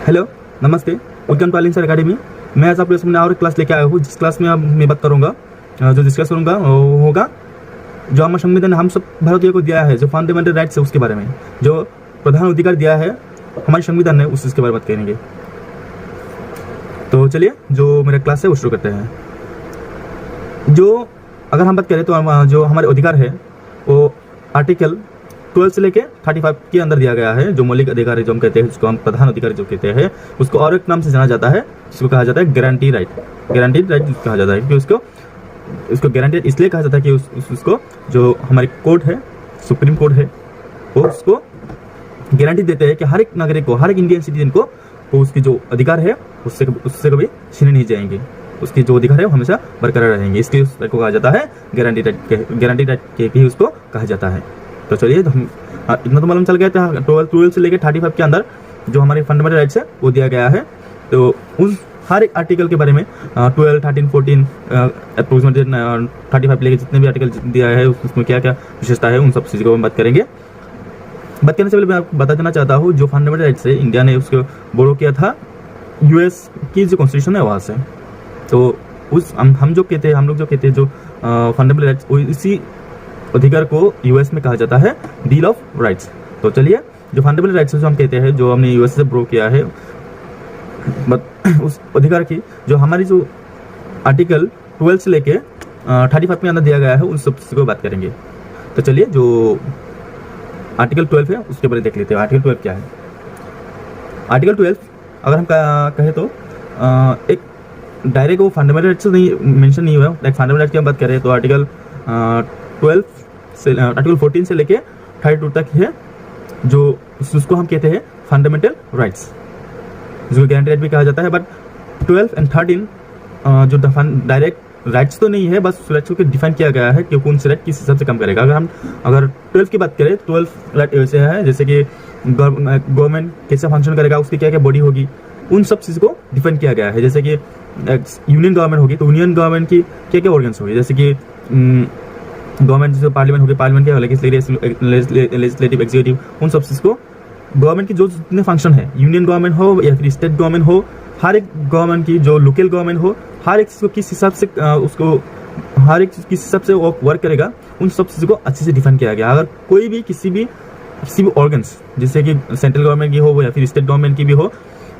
Hello, नमस्ते। विज्ञान Palin sir academy. मैं आज आपके सामने और क्लास लेके आया हूँ, जिस क्लास में अब मैं बात करूँगा, जो डिस्कस करूँगा वो होगा जो हमारे संविधान ने हम सब भारतीयों को दिया है, जो फंडामेंटल राइट्स है उसके बारे में, जो प्रधान अधिकार दिया है हमारे संविधान ने, उसके बारे में बात करेंगे। तो चलिए, जो मेरा क्लास है वो शुरू करते हैं। जो अगर हम बात करें तो जो हमारे अधिकार है वो आर्टिकल 12 से लेके 35 के अंदर दिया गया है। जो मौलिक अधिकार है जो हम कहते हैं, जिसको हम प्रधान अधिकार जो कहते हैं, उसको और एक नाम से जाना जाता है, जिसको कहा जाता है गारंटी राइट। गारंटीड राइट कहा जाता है क्योंकि उसको गारंटीड इसलिए कहा जाता है कि उसको जो हमारे कोर्ट है, सुप्रीम कोर्ट है, वो उसको गारंटी देते हैं कि हर एक नागरिक को, हर एक इंडियन सिटीजन को उसकी जो अधिकार है उससे कभी छीने नहीं जाएंगे। उसकी जो अधिकार है वो हमेशा बरकरार रहेंगे, इसलिए उसको कहा जाता है गारंटी राइट। गारंटी राइट के भी उसको कहा जाता है। तो चलिए, तो हम इतना तो मालूम चल गया था। 12 से लेकर 35 के अंदर जो हमारे फंडामेंटल राइट्स है वो दिया गया है। तो उस हर एक आर्टिकल के बारे में 12, 13, 14 अप्रोक्सीमेटली 35 लेके जितने भी आर्टिकल दिया है उसमें क्या क्या विशेषता है, उन सब चीज़ों को हम बात करेंगे। बात करने से पहले मैं आपको बता देना चाहता हूँ, जो फंडामेंटल राइट्स है इंडिया ने उसको बोरो किया था यूएस की जो कॉन्स्टिट्यूशन है वहाँ से। तो उस हम जो कहते हैं, हम लोग जो कहते हैं जो फंडामेंटल राइट्स, इसी अधिकार को यूएस में कहा जाता है डील ऑफ राइट्स। तो चलिए, जो फंडामेंटल राइट्स जो हम कहते हैं, जो हमने यूएस से ब्रो किया है, उस अधिकार की जो हमारी जो आर्टिकल 12 से लेके 35 के अंदर दिया गया है, उन सब को बात करेंगे। तो चलिए, जो आर्टिकल 12 है उसके बारे में देख लेते हैं। आर्टिकल 12 क्या है? आर्टिकल 12 अगर हम कहें तो एक डायरेक्ट वो फंडामेंटल राइट्स नहीं मेंशन नहीं हुआ है। लाइक फंडामेंटल राइट्स की हम बात करें तो आर्टिकल 12 से आर्टिकल 14 से लेके 32 तक है, जो उसको हम कहते हैं फंडामेंटल राइट्स, जिसको गारंटी राइट भी कहा जाता है। बट 12 और 13 जो डायरेक्ट राइट्स तो नहीं है, बस राइट्स को डिफाइन किया गया है कि कौन से राइट किस हिसाब से कम करेगा। अगर 12 की बात करें, 12 राइट ऐसे है जैसे कि गवर्नमेंट कैसे फंक्शन करेगा, उसकी क्या क्या बॉडी होगी, उन सब चीज़ को डिफाइन किया गया है। जैसे कि यूनियन गवर्नमेंट होगी तो यूनियन गवर्नमेंट की क्या क्या ऑर्गन्स होगी, जैसे कि गवर्नमेंट जैसे पार्लियामेंट होगी, पार्लियामेंट क्या लेजिस्लेटिव, एग्जीक्यूटिव, उन सब चीज़ को गवर्नमेंट की जो जितने फंक्शन है, यूनियन गवर्नमेंट हो या फिर स्टेट गवर्नमेंट हो, हर एक गवर्नमेंट की जो लोकल गवर्नमेंट हो, हर एक चीज़ को किस हिसाब से उसको हर एक चीज़ किस हिसाब से वो वर्क करेगा, उन सब चीज़ों को अच्छे से डिफाइन किया गया। अगर कोई भी किसी भी ऑर्गन्स, जैसे कि सेंट्रल गवर्नमेंट की हो या फिर स्टेट गवर्नमेंट की भी हो,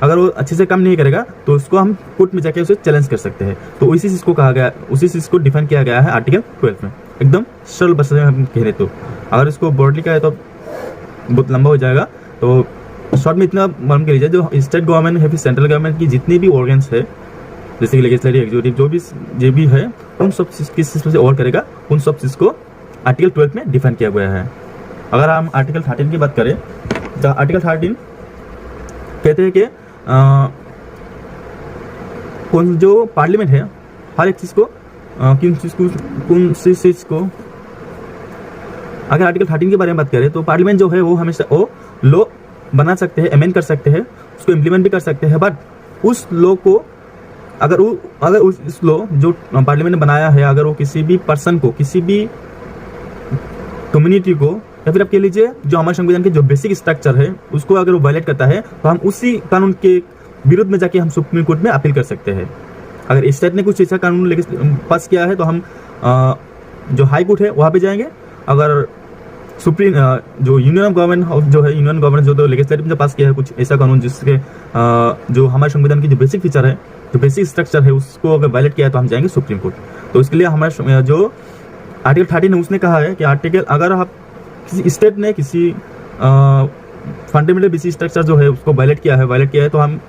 अगर वो अच्छे से काम नहीं करेगा तो उसको हम कोर्ट में जाके उसे चैलेंज कर सकते हैं। तो उसी चीज़ को कहा गया, उसी चीज़ को डिफाइन किया गया है आर्टिकल 12 में। एकदम सरल भाषा में हम कह रहे, तो अगर इसको ब्रॉडली कहे तो बहुत लंबा हो जाएगा। तो शॉर्ट में इतना मालूम कर लीजिए, जो स्टेट गवर्नमेंट है फिर सेंट्रल गवर्नमेंट की जितनी भी ऑर्गन्स है, जैसे कि लेजिस्लेटिव, एग्जीक्यूटिव, जो भी है, उन सब चीज़ किस चीज़ से और करेगा, उन सब चीज़ को आर्टिकल 12 में डिफाइन किया गया है। अगर हम आर्टिकल 13 की बात करें तो आर्टिकल 13 कहते हैं कि कौन जो पार्लियामेंट है, हर एक चीज़ को कौन सी चीज़ को, अगर आर्टिकल 13 के बारे में बात करें तो पार्लियामेंट जो है वो हमेशा वो लॉ बना सकते हैं, अमेंड कर सकते हैं, उसको इम्प्लीमेंट भी कर सकते हैं। बट उस लॉ को अगर उस लॉ जो पार्लियामेंट ने बनाया है, अगर वो किसी भी पर्सन को, किसी भी कम्युनिटी को, या फिर आप कह लीजिए जो हमारे संविधान के जो बेसिक स्ट्रक्चर है उसको अगर वो वायलेट करता है, तो हम उसी कानून के विरुद्ध में जाके हम सुप्रीम कोर्ट में अपील कर सकते हैं। अगर स्टेट ने कुछ ऐसा कानून लेके पास किया है तो हम जो हाई कोर्ट है वहाँ पे जाएंगे। अगर सुप्रीम जो यूनियन गवर्नमेंट जो है, यूनियन गवर्नमेंट जो तो लेजिस्लेटिव ने पास किया है कुछ ऐसा कानून जिसके जो हमारे संविधान की जो बेसिक फीचर है, जो बेसिक स्ट्रक्चर है, उसको अगर वायलेट किया है तो हम जाएंगे सुप्रीम कोर्ट। तो इसके लिए हमारे जो आर्टिकल 13 है उसने कहा है कि आर्टिकल अगर आप किसी स्टेट ने किसी फंडामेंटल बेसिक स्ट्रक्चर जो है उसको वायलेट किया है तो हम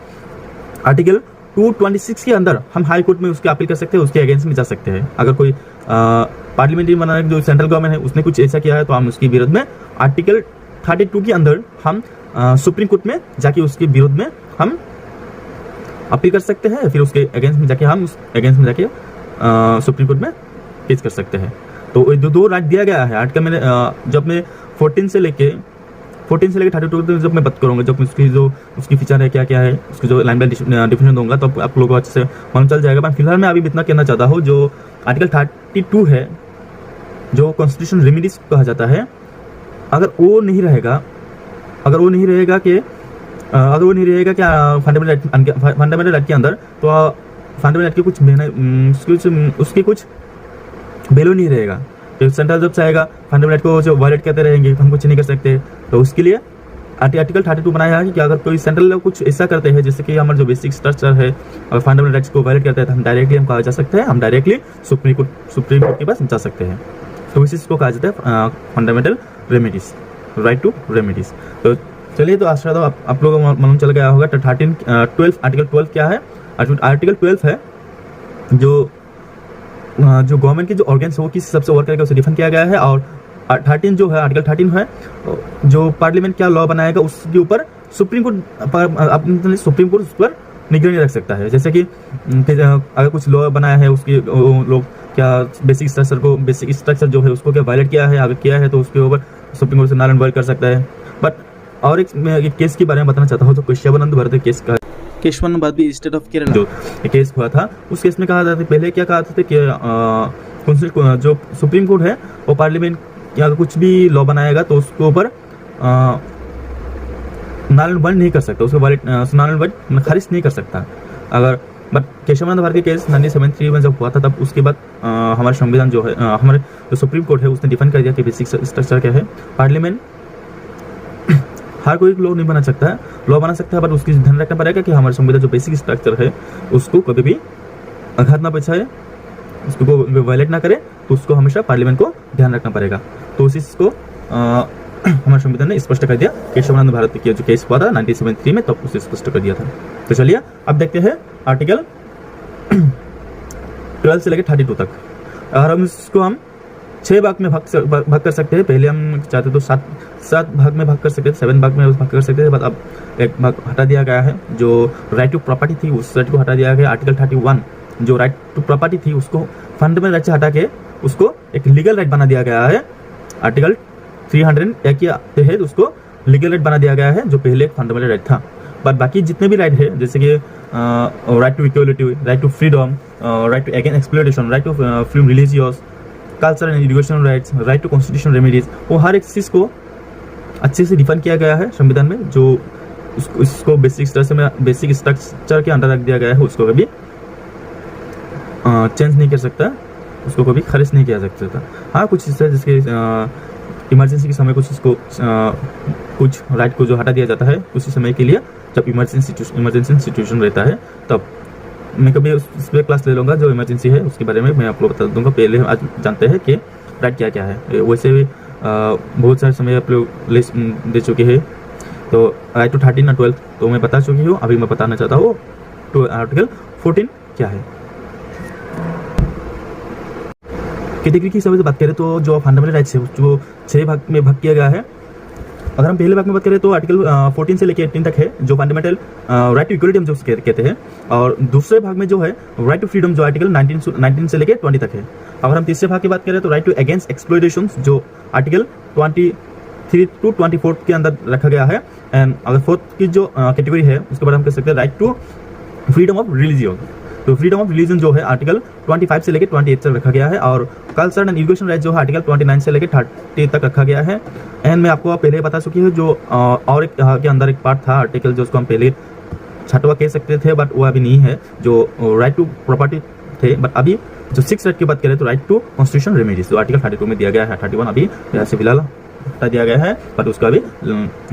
आर्टिकल 226 के अंदर हम हाई कोर्ट में उसकी अपील कर सकते हैं, उसके अगेंस्ट में जा सकते हैं। अगर कोई पार्लियामेंट्री बनाने जो सेंट्रल गवर्नमेंट है उसने कुछ ऐसा किया है तो हम उसके विरोध में आर्टिकल 32 के अंदर हम सुप्रीम कोर्ट में जाके उसके विरोध में हम अपील कर सकते हैं, फिर उसके अगेंस्ट में जाके हम उस अगेंस्ट में जाके सुप्रीम कोर्ट में केस कर सकते हैं। तो दो राइट दिया गया है आर्टिकल में। जब मैं 14 से लेके 32 तक जब मैं बात करूँगा, जब उसकी फीचर है क्या क्या है, उसकी जो लाइन बाय डिफिनेशन दूंगा तो आप लोगों को अच्छे से मालूम चल जाएगा। मैं फिलहाल मैं अभी इतना कहना चाहता हूँ, जो आर्टिकल 32 है जो कॉन्स्टिट्यूशन रेमिडीज कहा जाता है, अगर वो नहीं रहेगा कि अगर वो नहीं रहेगा क्या फंडामेंटल राइट के अंदर, तो फंडामेंटल राइट की उसकी कुछ वैल्यू नहीं रहेगा। तो सेंट्रल जब चाहेगा फंडामेंटल राइट को जो वायलेट करते रहेंगे, हम कुछ नहीं कर सकते। तो उसके लिए आर्टिकल 32 बनाया है कि अगर कोई सेंट्रल लोग कुछ ऐसा करते हैं जैसे कि हमारा जो बेसिक स्ट्रक्चर है, अगर फंडामेंटल राइट्स को वायलेट करते हैं तो हम डायरेक्टली हम कहा जा सकते हैं, हम डायरेक्टली सुप्रीम कोर्ट के पास जा सकते हैं। तो इसी को कहा जाता है fundamental remedies, right to remedies. तो चलिए, तो आशा तो आप लोगों को मालूम चल गया होगा। तो 12 आर्टिकल 12 क्या है? आर्टिकल 12 है जो गवर्नमेंट के जो ऑर्गन्स हो किस सबसे वर्क करेगा उसे डिफाइन किया गया है। और 13 जो है, आर्टिकल 13 है जो पार्लियामेंट क्या लॉ बनाएगा उसके ऊपर सुप्रीम कोर्ट उस पर निगरानी रख सकता है। जैसे कि अगर कुछ लॉ बनाया है उसके लोग क्या बेसिक स्ट्रक्चर जो है उसको क्या वायलेट किया है, अगर किया है तो उसके ऊपर सुप्रीम कोर्ट से नाल एंड वॉइड कर सकता है। बट और एक केस के बारे में बताना चाहता हूँ, जो केशवानंद भारती केस का, केशवानंद भारती स्टेट ऑफ केरला जो केस हुआ था, उस केस में कहा जाता है, पहले क्या कहा था कि जो सुप्रीम कोर्ट है वो पार्लियामेंट या कुछ भी लॉ बनाएगा तो उसके ऊपर नाल एंड वॉइड नहीं कर सकता, उसको नाल एंड वॉइड खारिज नहीं कर सकता। अगर बट केशवानंद भारती केस 1973 में जब हुआ था, तब उसके बाद हमारा संविधान जो है, हमारे जो सुप्रीम कोर्ट है उसने डिफाइन कर दिया कि बेसिक स्ट्रक्चर क्या है। पार्लियामेंट हर कोई लॉ नहीं बना सकता है, लॉ बना सकता है, बट उसकी ध्यान रखना पड़ेगा कि हमारे संविधान जो बेसिक स्ट्रक्चर है उसको कभी भी आघात ना पहुंचाए, उसको वायलेट ना करे, तो उसको हमेशा पार्लियामेंट को ध्यान रखना पड़ेगा। तो उसी को हमारे संविधान ने स्पष्ट कर दिया। केशवानंद भारती की जो केस हुआ था 1973 में, तब उसे स्पष्ट कर दिया था। तो चलिए अब देखते हैं आर्टिकल 12 से लेकर 32 तक। अगर हम इसको 6 भाग में भाग कर सकते हैं। पहले हम चाहते तो 7 भाग में भाग कर सकते थे, 7 भाग में भाग कर सकते थे, बट अब एक भाग हटा दिया गया है। जो राइट टू प्रॉपर्टी थी उस राइट को हटा दिया गया। आर्टिकल 31 जो राइट टू प्रॉपर्टी थी उसको फंडामेंटल राइट से हटा के उसको एक लीगल राइट बना दिया गया है। आर्टिकल 301 के तहत उसको लीगल राइट बना दिया गया है, जो पहले एक फंडामेंटल राइट था। बट बाकी जितने भी राइट है, जैसे कि right to equality, right to freedom, right to against exploitation, right to freedom religious, cultural and educational rights, right to constitutional remedies, वो हर एक चीज़ को अच्छे से डिफाइन किया गया है संविधान में। जो उसको बेसिक स्ट्रक्चर के अंदर रख दिया गया है, उसको कभी चेंज नहीं कर सकता, उसको कभी खारिज नहीं किया जा सकता। हाँ, कुछ चीज़ है जिसके इमरजेंसी के समय कुछ इसको कुछ राइट को जो हटा दिया जाता है उसी समय के लिए, जब इमरजेंसी सिचुएशन रहता है, तब मैं कभी उस पर क्लास ले लूँगा। जो इमरजेंसी है उसके बारे में मैं आपको बता दूंगा। पहले हम आज जानते हैं कि राइट क्या क्या है। वैसे भी बहुत सारे समय आप लोग लिस्ट दे चुके हैं। तो राइट टू 13 और 12 तो मैं बता चुकी हूँ। अभी मैं बताना चाहता हूँ तो आर्टिकल 14 क्या है। कैटेगरी की हिसाब से बात करें तो जो फंडामेंटल राइट्स है जो 6 भाग में भाग किया गया है। अगर हम पहले भाग में बात करें तो आर्टिकल 14 से लेकर 18 तक है, जो फंडामेंटल राइट टू इक्वलिटी हम जो कहते हैं। और दूसरे भाग में जो है राइट टू फ्रीडम, जो आर्टिकल 19 से लेकर 20 तक है। अगर हम तीसरे भाग की बात करें तो राइट टू अगेंस्ट एक्सप्लॉयटेशन, जो आर्टिकल 23 टू 24 के अंदर रखा गया है। एंड अगर 4th की जो कैटेगरी है उसके बाद हम कह सकते हैं right to freedom of religion. तो फ्रीडम ऑफ रिलीजन जो है आर्टिकल 25 से लेकर 28 तक रखा गया है। और कल्चर एंड एजुकेशन राइट जो है आर्टिकल 29 से लेकर 30 तक रखा गया है। एंड मैं आपको पहले बता चुकी हूँ जो और एक के अंदर एक पार्ट था आर्टिकल, जो उसको हम पहले 6वां कह सकते थे, बट वो अभी नहीं है, जो राइट टू प्रॉपर्टी थे। बट अभी जो 6 राइट की बात करें तो राइट टू कॉन्स्टिट्यूशन रेमेडीज, जो आर्टिकल 32 में दिया गया है। 31 अभी यहाँ से फिलहाल हटा दिया गया है, बट उसका भी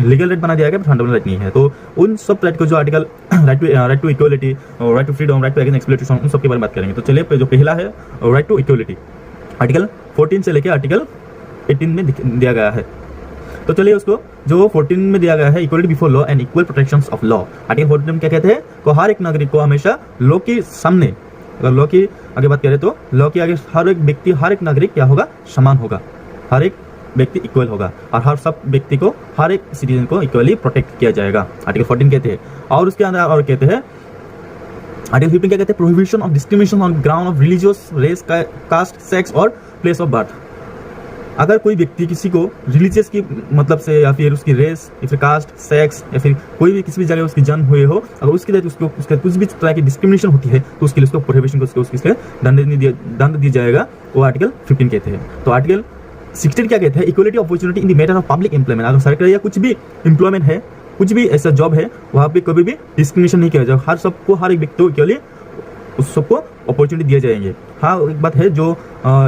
लीगल राइट बना दिया गया, फंडामेंटल राइट नहीं है। तो उन सब राइट को जो article right to equality, right to freedom, right to against exploitation, उन सब के बारे में बात करेंगे। तो चलिए, जो पहला है राइट टू इक्वलिटी, आर्टिकल 14 से लेकर आर्टिकल 18 में दिया गया है। तो चलिए उसको जो 14 में दिया गया है, equality before law and equal protections of law. Article 14 में क्या कहते हैं को हर एक नागरिक को हमेशा लॉ के सामने, अगर लॉ की आगे बात करें तो लॉ के आगे हर एक व्यक्ति, हर एक नागरिक क्या होगा, समान होगा, हर एक व्यक्ति इक्वल होगा और हर सब व्यक्ति को, हर एक सिटीजन को इक्वली प्रोटेक्ट किया जाएगा। आर्टिकल 14 कहते हैं। और उसके अंदर और कहते हैं आर्टिकल 15 क्या कहते हैं, prohibition of discrimination on ground of religious, race, caste, sex और प्लेस ऑफ बर्थ। अगर कोई व्यक्ति किसी को रिलीजियस की मतलब से, या फिर उसकी रेस, या फिर कास्ट, सेक्स, या फिर कोई भी किसी भी जगह उसकी जन्म हुए हो, अगर उसके लिए उसको उसका कुछ भी तरह की डिस्क्रिमिनेशन होती है तो उसके लिए उसको प्रोहिबिशन को उसके दंड दिया जाएगा, वो आर्टिकल 15 कहते हैं। तो आर्टिकल 16 क्या कहते हैं, equality opportunity in the matter of public employment. अगर सरकारी या कुछ भी एम्प्लॉयमेंट है, कुछ भी ऐसा जॉब है वहाँ पे कभी भी डिस्क्रिमिनेशन नहीं किया जाएगा, हर एक व्यक्ति के लिए उस सबको अपॉर्चुनिटी दिए जाएंगे। हाँ, एक बात है, जो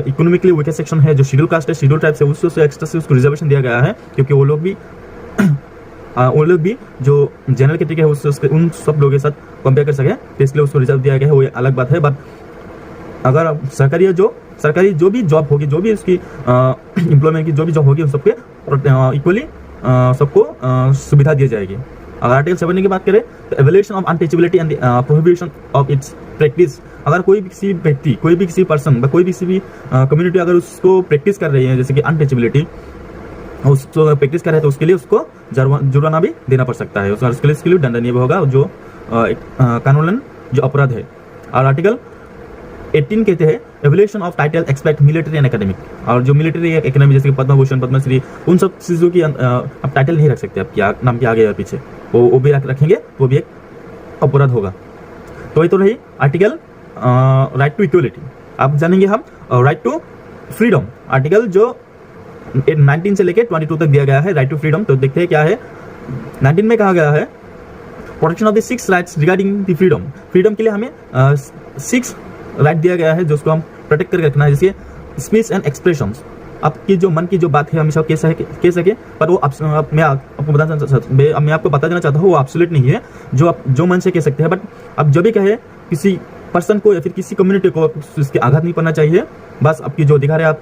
इकोनॉमिकली वीकर सेक्शन है, जो शेड्यूल कास्ट है, शेड्यूल ट्राइब्स है, उससे एक्स्ट्रा से उसको रिजर्वेशन दिया गया है, क्योंकि वो लोग भी जो जनरल कैटेगरी है उसके उन सब लोगों के साथ कंपेयर कर सके, तो इसलिए उसको रिजर्व दिया गया है, वो अलग बात है। बट अगर सरकारी जो भी जॉब होगी, जो भी उसकी एम्प्लॉयमेंट की जो भी जॉब होगी, उन सबके इक्वली सबको सुविधा दी जाएगी। अगर आर्टिकल 7 की बात करें तो evaluation of untouchability and prohibition of its practice. अगर कोई भी किसी व्यक्ति, कोई भी किसी पर्सन, कोई भी किसी भी कम्युनिटी अगर उसको प्रैक्टिस कर रही है, जैसे कि अनटचेबिलिटी, उसको प्रैक्टिस कर रहे हैं, तो उसके लिए उसको जुर्माना भी देना पड़ सकता है, उसके लिए दंडनीय भी होगा, जो कानूनन जो अपराध है। और आर्टिकल 18 कहते हैं evaluation of title expect military and academic. और जो मिलिट्री एकेडमिक जैसे कि पद्म भूषण, पद्मश्री, उन सब चीज़ों की आप टाइटल नहीं रख सकते आपके नाम के आगे या पीछे, वो भी रखेंगे, वो भी एक अपराध होगा। तो ये तो रही आर्टिकल राइट टू इक्वलिटी। अब जानेंगे हम राइट टू फ्रीडम। आर्टिकल जो 19 से लेकर 22 तक दिया गया है, राइट टू फ्रीडम। तो देखते हैं क्या है। 19 में कहा गया है protection of the 6 rights regarding the freedom. Freedom के लिए हमें 6 राइट दिया गया है, जो उसको हम प्रोटेक्ट करके रखना है, जैसे स्पीच एंड एक्सप्रेशंस। आपकी जो मन की जो बात है हमेशा कह सके, पर वो मैं आपको बता देना चाहता हूँ, वो एब्सोल्यूट नहीं है। जो आप जो मन से कह सकते हैं, बट आप जब भी कहे किसी पर्सन को या फिर किसी कम्युनिटी को उसके आघात नहीं पड़ना चाहिए। बस आपकी जो अधिकार है आप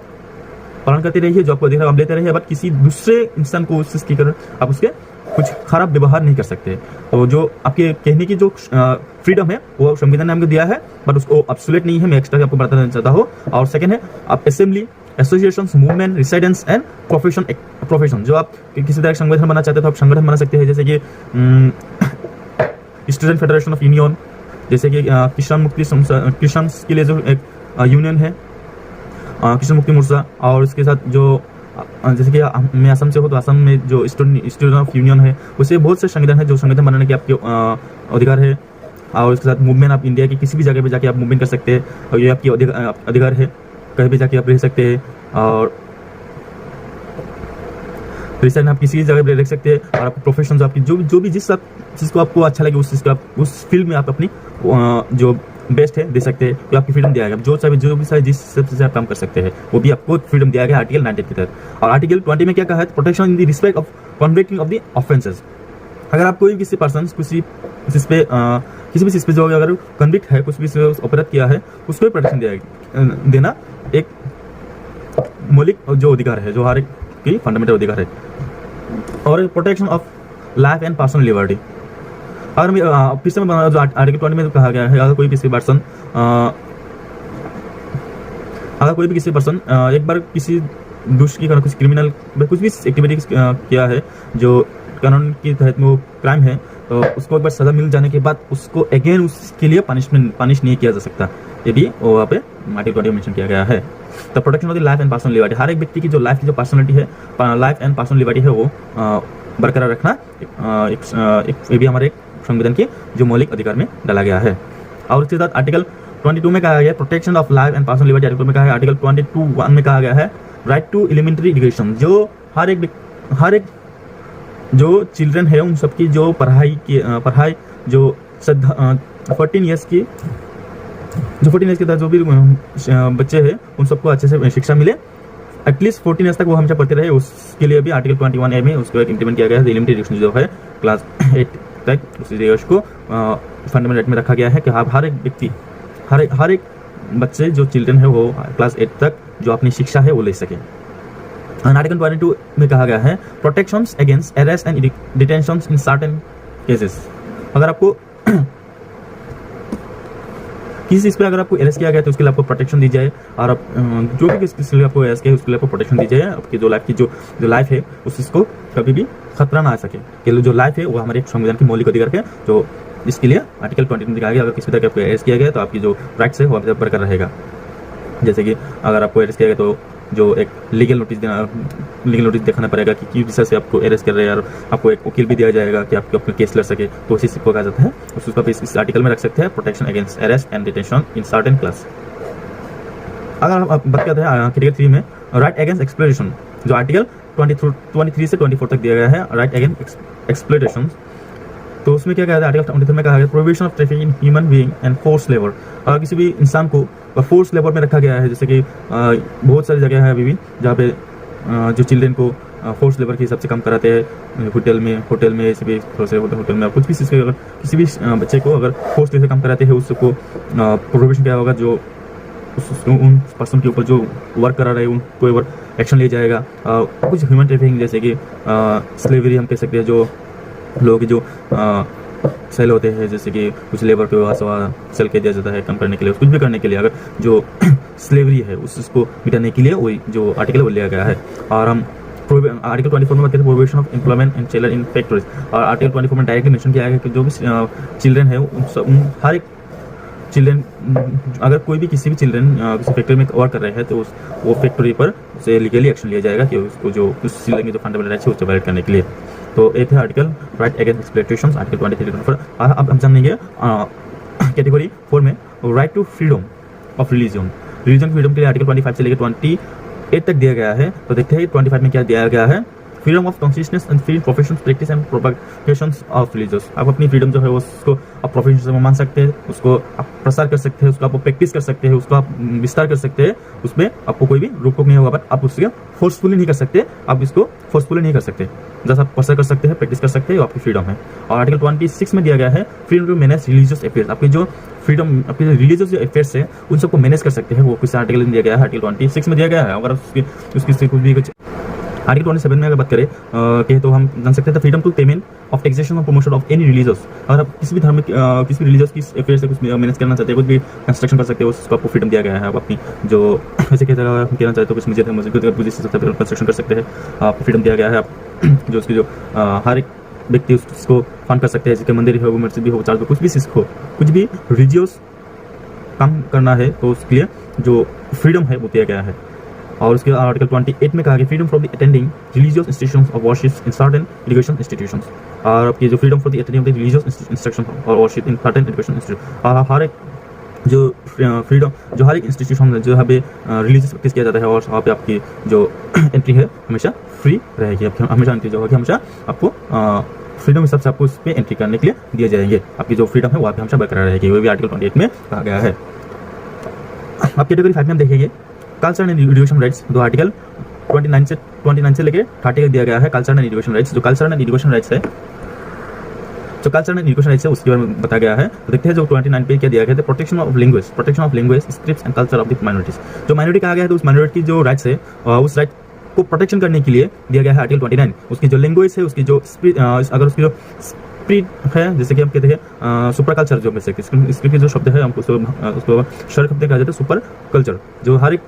पालन करते रहिए, जो आपको अधिकार आप लेते रहिए, बट किसी दूसरे इंसान को उसकी आप उसके कुछ खराब व्यवहार नहीं कर सकते। तो जो आपके कहने की जो फ्रीडम है वो संविधान ने हमको दिया है, बट उसको एब्सोल्यूट नहीं है, मैं एक्स्ट्रा आपको बताना चाहता हूँ। और सेकंड है आप assembly, associations, movement, residence and profession. जो आप किसी तरह संगठन बना चाहते हो तो आप संगठन बना सकते हैं, जैसे कि स्टूडेंट फेडरेशन ऑफ यूनियन, जैसे कि किसान के लिए जो एक यूनियन है, किसान मुक्ति मोर्चा। और उसके साथ जो जैसे कि मैं असम से हूँ, तो असम में जो स्टूडेंट ऑफ यूनियन है, उससे बहुत से संगठन है, जो संगठन बनाने के आपके अधिकार है। और उसके साथ मूवमेंट, आप इंडिया की किसी भी जगह पे जाके आप मूवमेंट कर सकते हैं, और ये आपकी अधिकार है, कहीं भी जाके आप रह सकते हैं। और रिसेंट आप किसी जगह पे रह सकते हैं। और आपको प्रोफेशन जो आपकी जो भी जिस चीज़ को आपको अच्छा लगे, उस चीज़ को आप उस फील्ड में आप अपनी जो बेस्ट है दे सकते हैं, तो आपकी फ्रीडम दिया गया। जो भी जिस सबसे आप काम कर सकते हैं, वो भी आपको फ्रीडम दिया गया आर्टिकल 19 के तहत। और आर्टिकल 20 में क्या कहा है, protection in the respect of convicting of the offences. अगर आप कोई किसी पर्सन किसी भी चीज़ पे जो अगर कन्विक्ट है, कुछ भी अपराध किया है, उसको भी प्रोटेक्शन देना एक मौलिक जो अधिकार है, जो हर एक की फंडामेंटल अधिकार है। और protection of life and personal liberty. अगर फिर से जो आर्टिकल 20 में कहा गया है, अगर कोई भी किसी पर्सन एक बार किसी दूसरी कुछ क्रिमिनल कुछ भी एक्टिविटी किया है जो कानून के तहत में वो क्राइम है, तो उसको एक बार सजा मिल जाने के बाद उसको अगेन उसके लिए पनिश नहीं किया जा सकता। ये भी वहाँ पे आर्टिकल 20 में मेंशन किया गया है। तो protection of the life and personal liberty, हर एक व्यक्ति की जो लाइफ की जो पर्सनलिटी है, लाइफ एंड पर्सनल लिबर्टी है, वो बरकरार रखना ये भी हमारे संविधान के जो मौलिक अधिकार में डाला गया है। और उसके साथ आर्टिकल 22 में कहा गया है protection of life and personal liberty. Article में कहा है, आर्टिकल 22(1) में कहा गया है राइट टू एलिमेंट्री एजुकेशन। जो हर एक जो चिल्ड्रन है, उन सबकी जो पढ़ाई जो 14 ईयर्स के तहत जो भी बच्चे हैं, उन सबको अच्छे से शिक्षा मिले, एटलीस्ट 14 ईयर्स तक वो हमेशा पढ़ते रहे। उसके लिए भी आर्टिकल 21A में उसको इम्प्लीमेंट किया गया है। एलिमेंट्री एजुकेशन जो है क्लास 8 तक, उसी देश को फंडामेंटल राइट में रखा गया है कि हर एक व्यक्ति, हर एक बच्चे जो चिल्ड्रन है, वो क्लास 8 तक जो अपनी शिक्षा है वो ले सके। आर्टिकल 22 में कहा गया है protections against arrest and detentions in certain cases. अगर आपको किसी चीज़ पे अगर आपको अरेस्ट किया गया तो उसके लिए आपको प्रोटेक्शन दी जाए। और आप जो भी किसी लिए आपको अरेस्ट किया उसके लिए आपको प्रोटेक्शन दी जाए। आपकी जो लाइफ की जो लाइफ है उस चीज़ को कभी भी खतरा ना आ सके, कि जो लाइफ है वो हमारे संविधान की मौलिक अधिकार है। जो इसके लिए आर्टिकल 20 में दिखाया गया, अगर किसी तरह आपको अरेस्ट किया गया तो आपकी जो राइट्स है वो बरकरार रहेगा। जैसे कि अगर आपको अरेस्ट किया गया तो जो एक लीगल नोटिस दिखाना पड़ेगा कि किस विषय से आपको अरेस्ट कर रहे हैं, और आपको एक वकील भी दिया जाएगा कि आपको अपना केस लड़ सके। तो उसी को कहा जाता है, उसको इस आर्टिकल में रख सकते हैं protection against arrest and detention in certain class. अगर आप बात करते हैं कैटेगरी 3 में राइट अगेंस्ट एक्सप्लॉयटेशन, जो आर्टिकल 23 से 24 तक दिया गया है, राइट अगेंस्ट एक्सप्लॉयटेशन। तो उसमें क्या कहा है, आर्टिकल 23 में कहा है prohibition of trafficking in human being and force labour. अगर किसी भी इंसान को फोर्स लेबर में रखा गया है, जैसे कि बहुत सारी जगह है अभी भी जहाँ पे जो चिल्ड्रेन को फोर्स लेबर के हिसाब से काम कराते हैं, होटल में ऐसे भी होटल में कुछ भी चीज़ अगर किसी भी बच्चे को अगर फोर्स लेकर काम कराते हैं, उसको प्रोहिबिशन क्या होगा, जो उन पर्सन के ऊपर जो वर्क करा रहे हैं उनको ऊपर एक्शन लिया जाएगा। कुछ ह्यूमन ट्रैफिकिंग जैसे कि स्लेवरी हम कह सकते हैं, जो लोग जो सेल होते हैं, जैसे कि कुछ लेबर को वहाँ सेल कर दिया जाता है काम करने के लिए, कुछ भी करने के लिए, अगर जो स्लेवरी है उसको मिटाने के लिए वही जो आर्टिकल वो लिया गया है। और हम आर्टिकल 24 में बात करें prohibition of employment in children in factories, और आर्टिकल 24 में डायरेक्टली मेंशन किया है कि जो भी चिल्ड्रन है हर एक चिल्ड्रन, अगर कोई भी किसी भी चिल्ड्रन किसी फैक्ट्री में वर्क कर रहे हैं तो वो फैक्ट्री पर से लीगली एक्शन लिया जाएगा कि उसको जो उस चिल्ड्रन के जो फंडामेंटल राइट्स है उसको वायलेट करने के लिए। तो ये थे article right against exploitation, article 23। अब हम जानेंगे कैटेगरी 4 में right to freedom of religion freedom के लिए आर्टिकल 25 से लेकर 28 तक दिया गया है। तो देखते हैं 25 में क्या दिया गया है। Freedom of consciousness and free profession practice and propagation of religious. आप अपनी फ्रीडम जो है उसको आप प्रोफेशन में मान सकते हैं, उसको आप प्रसार कर सकते हैं, उसको आप प्रैक्टिस कर सकते हैं, उसको आप विस्तार कर सकते हैं, उसमें आपको कोई भी रोक टोक नहीं होगा, बट आप उसके फोर्सफुली नहीं कर सकते, आप इसको फोर्सफुली नहीं कर सकते, जैसा आप प्रसार कर सकते हैं, प्रैक्टिस कर सकते हैं, आपकी फ्रीडम है। और आर्टिकल 26 में दिया गया है freedom to manage religious affairs. आपकी जो फ्रीडम, आपके जो रिलीजियस जो अफेयर्स है उन सबको मैनेज कर सकते हैं, वो किस आर्टिकल में दिया गया है, आर्टिकल 26 में दिया गया है। अगर उसकी कुछ भी आर्टिकल 27 में अगर बात करें कि तो हम जान सकते हैं freedom to payment of taxation और प्रमोशन ऑफ एनी रिलीजियस। अगर आप किसी भी धर्म में किसी भी रिलीजियस की अफेयर से कुछ मैनेज करना चाहते हैं, कुछ भी कंस्ट्रक्शन कर सकते हो, उसको आपको फ्रीडम दिया गया है। आप अपनी जो ऐसे कहना चाहते हो कुछ मस्जिद है, मस्जिद को कंस्ट्रक्शन कर सकते हैं, आपको फ्रीडम दिया गया है। आप जो उसकी जो हर एक व्यक्ति उसको फंड कर सकते हैं, जैसे मंदिर हो, मस्जिद भी हो, चार्ज हो, कुछ भी चीज़ हो, कुछ भी रिलीजियस काम करना है तो उसके लिए जो फ्रीडम है वो दिया गया है। और उसके आर्टिकल 28 में कहा गया freedom from the attending religious institutions और worship in certain education institutions. और आपकी जो freedom for the attending the religious instruction और worship in certain education institute, और हर एक जो फ्रीडम जो हर एक इंस्टीट्यूशन है जहाँ पे रिलीजियस प्रैक्टिस किया जाता है और वहाँ पे आपकी जो एंट्री है हमेशा फ्री रहेगी, हमेशा एंट्री जो होगी हमेशा आपको फ्रीडम हिसाब से आपको उस पर एंट्री करने के लिए दिए जाएंगे। आपकी जो फ्रीडम है वहाँ पे हमेशा बरकरार रहेगी, वो भी आर्टिकल 28 में कहा गया है। आप कैटेगरी 5 में हम देखेंगे कल्चर एंड एजुकेशन राइट्स। दो आर्टिकल 29 से लेकर 30 तक दिया गया है कल्चर एंड एजुकेशन राइट्स। जो कल्चर एंड एजुकेशन राइट्स है, जो कल्चर एंड एजुकेशन राइट्स है उसके बारे में बताया गया है। तो देखते हैं जो 29 पे क्या दिया गया है, protection of language scripts and culture of the minorities. जो माइनॉरिटी कहा गया है तो उस माइनॉरिटी की जो राइट्स है उस राइट को प्रोटेक्शन करने के लिए दिया गया है आर्टिकल 29। उसकी जो लैंग्वेज है, उसकी जो अगर उसकी जो स्प्रिट है, जैसे कि हम कहते हैं सुपर कल्चर, जो इसके जो शब्द है हमको उसको शब्द कहा जाता है सुपर कल्चर। जो हर एक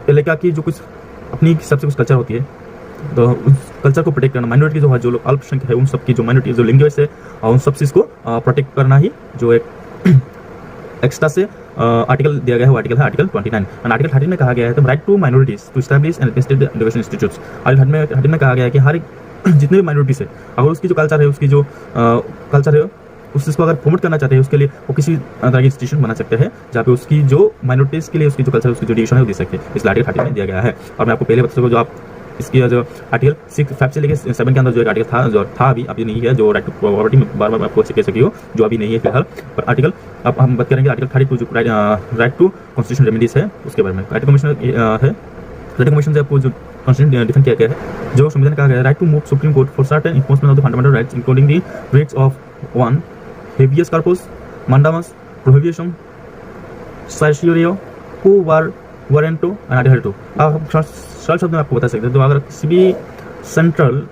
इलाका की जो कुछ अपनी हिसाब से कुछ कल्चर होती है, तो उस कल्चर को प्रोटेक्ट करना, माइनॉरिटी जो है, जो लोग अल्पसंख्यक है, उन सब की जो माइनॉरिटी जो लैंग्वेज है उन सब चीज़ को प्रोटेक्ट करना ही जो एक एक्स्ट्रा से आर्टिकल दिया गया है, वो आर्टिकल है आर्टिकल 29। एंड आर्टिकल 30 में कहा गया है तो right to minorities to establish and administrate education institutes. Article 30 में कहा गया है कि हर एक जितने भी माइनॉरिटीज है, अगर उसकी जो कल्चर है, उसकी जो कल्चर है उस चीज़ को अगर प्रमोट करना चाहते हैं, उसके लिए वो किसी तरह की इंस्टीट्यूशन बना सकते हैं जहाँ पे उसकी जो माइनॉरिटीज़ के लिए उसकी जो कल्चर है, उसकी जो एजुकेशन है वो दे सकते हैं। इस आर्टिकल 30 में दिया गया है। और मैं आपको पहले बता सकूँ जो आप इसकी जो आर्टिकल 5 से लेकर 7 के अंदर जो एक आर्टिकल था अभी नहीं है, जो राइट टू प्रॉपर्टी में बार बार आपको कह सकी हो, जो अभी नहीं है फिलहाल। पर आर्टिकल अब हम बात करेंगे आर्टिकल 32 जो राइट टू कॉन्स्टिट्यूशन रेमेडीज है उसके बारे में। राइट कमीशन है, राइट कमीशन से आपको जो कॉन्स्टिट्यूशन डिफाइन किया गया है, जो संविधान कहा गया है right to move supreme court for certain enforcement of the fundamental rights including the rights of 1 habeas corpus, mandamus, prohibition, certiorari, quo warranto and article 2। आप सरल शब्द में आपको बता सकते हैं, तो अगर किसी भी सेंट्रल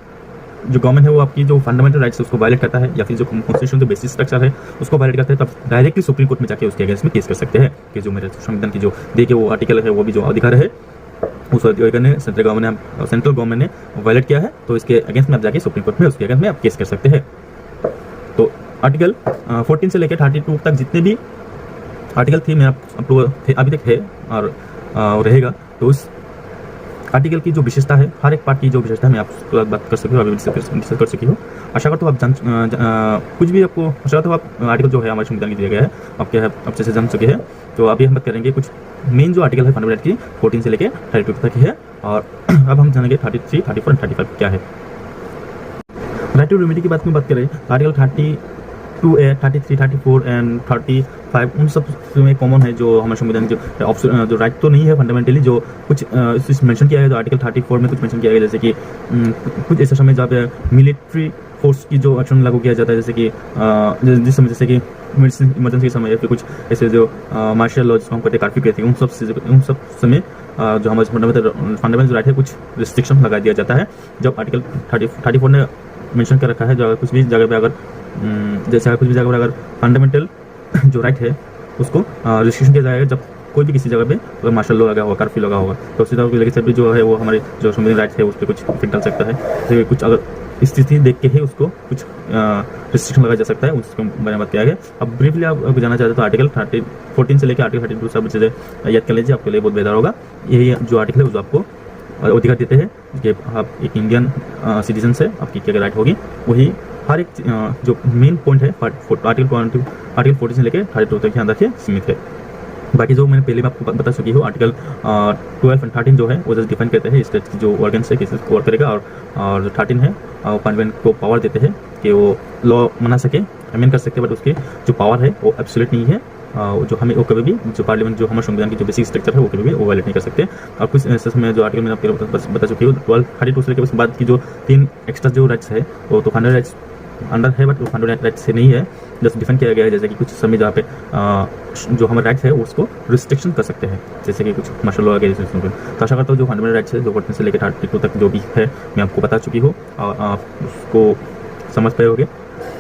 जो गवर्नमेंट है वो आपकी जो फंडामेंटल राइट्स है उसको वायलेट करता है, या फिर जो कॉन्स्टिट्यूशन जो बेसिस स्ट्रक्चर है उसको वायलेट करता है, तब डायरेक्टली सुप्रीम कोर्ट में जाके उसके अगेंस्ट में केस कर सकते हैं कि जो मेरे संविधान की जो देखिए वो आर्टिकल है, वो भी जो अधिकार है उस अधिकार ने सेंट्रल गवर्नमेंट ने वायलेट किया है, तो इसके अगेंस्ट में आप जाके सुप्रीम कोर्ट में उसके अगेंस्ट में आप केस कर सकते हैं। तो आर्टिकल 14 से लेकर 32 तक जितने भी आर्टिकल थे मैं आप लोग अभी तक है और रहेगा, तो उस आर्टिकल की जो विशेषता है, हर एक पार्ट की जो विशेषता है मैं आपके साथ बात कर सकी हूँ, अभी डिस्कस कर सकी हूँ। आशा करता हूँ आप कुछ भी आपको आशा करता हूँ आप आर्टिकल जो है हमारे संविधान की दिया गया है आपके अच्छे से जान चुके हैं। तो अभी हम बात करेंगे कुछ मेन जो आर्टिकल है फंडामेंटल राइट की 14 से लेके 32 तक की है। और अब हम जानेंगे 33, 34 और 35 क्या है। राइट टू रेमेडी की बात में बात करें, आर्टिकल 32A, 33, 34 एंड 35 उन सब में कॉमन है जो हमारे संविधान के जो राइट तो नहीं है फंडामेंटली, जो कुछ मेंशन किया गया। तो आर्टिकल 34 में कुछ मेंशन किया गया, जैसे कि कुछ ऐसा समय जहाँ पे मिलिट्री फोर्स की जो एक्शन लागू किया जाता है, जैसे कि जिस समय जैसे कि मेडिसिन इमरजेंसी के समय या फिर कुछ ऐसे जो मार्शल लॉ जिसको हम कहते हैं कर्फ्यू कहते हैं, उन सब समय जो हमारे फंडामेंटल राइट है कुछ रिस्ट्रिक्शन लगा दिया जाता है। जब आर्टिकल 34 ने मेंशन कर रखा है, जो अगर कुछ भी जगह पे अगर जैसे कुछ भी जगह पर अगर फंडामेंटल जो राइट है उसको रिस्ट्रिक्शन किया जाएगा, जब कोई भी किसी जगह पे अगर मार्शल लॉ लगा होगा, कर्फ्यू लगा होगा, तो उसी तरह को लेकर भी जो है वो हमारे जो संविधान राइट है उस पर कुछ इफेक्ट डाल सकता है। तो कुछ अगर स्थिति देख के ही उसको कुछ रिस्ट्रिक्शन लगाया जा सकता है, उसके बारे में बात किया गया। अब ब्रीफली आप जाना चाहते हैं तो आर्टिकल 14 से लेकर आर्टिकल 32 सब चीज़ें याद कर लीजिए, आपके लिए बहुत बेहतर होगा। यही जो आर्टिकल है वो आपको अधिकार देते हैं कि आप एक इंडियन सिटीजन से आपकी क्या राइट होगी, वही हर एक जो मेन पॉइंट है आर्टिकल 14 से लेकर 32 तक ध्यान रखिए सीमित है। बाकी जो मैंने पहले आपको बता चुकी हूँ, आर्टिकल 12 एंड 13 जो है वो जस्ट डिफाइन करते हैं स्टेट की जो ऑर्गन है किस वर्क करेगा, और जो 13 है पार्लियामेंट को पावर देते हैं कि वो लॉ बना सके, अमेंड कर सकते हैं, बट उसकी जो पावर है वो एब्सोल्यूट नहीं है। जो हमें वो कभी भी जो पार्लियामेंट जो हमारे संविधान की जो बेसिक स्ट्रक्चर है वो कभी भी वो वायलेट नहीं कर सकते। और कुछ ऐसे में जो आर्टिकल मैंने आपको बता चुकी हूँ 32 से लेकर उसके बाद की जो 3 एक्स्ट्रा जो राइट्स है वो तो फंडामेंटल राइट्स अंडर है, बट वो फंडामेंटल राइट से नहीं है, जस्ट डिफाइन किया गया है। जैसे कि कुछ समय जहाँ पे जो हमारे राइट्स है उसको रिस्ट्रिक्शन कर सकते हैं, जैसे कि कुछ मार्शल लॉ के। तो आशा करता हूँ जो फंडामेंटल राइट्स है जो 14 से लेकर 32 तक जो भी है मैं आपको बता चुकी हूँ और आप उसको समझ पाए होंगे।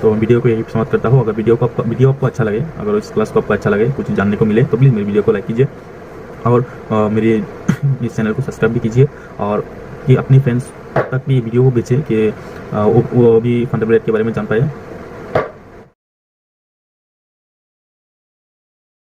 तो वीडियो को यही समाप्त करता हूँ। अगर वीडियो आपको अच्छा लगे, अगर इस क्लास को आपको अच्छा लगे, कुछ जानने को मिले, तो प्लीज़ मेरी वीडियो को लाइक कीजिए और मेरे इस चैनल को सब्सक्राइब भी कीजिए, और कि अपने फ्रेंड्स तक भी वीडियो को भेजें कि वो भी फंडामेंटल राइट के बारे में जान पाए।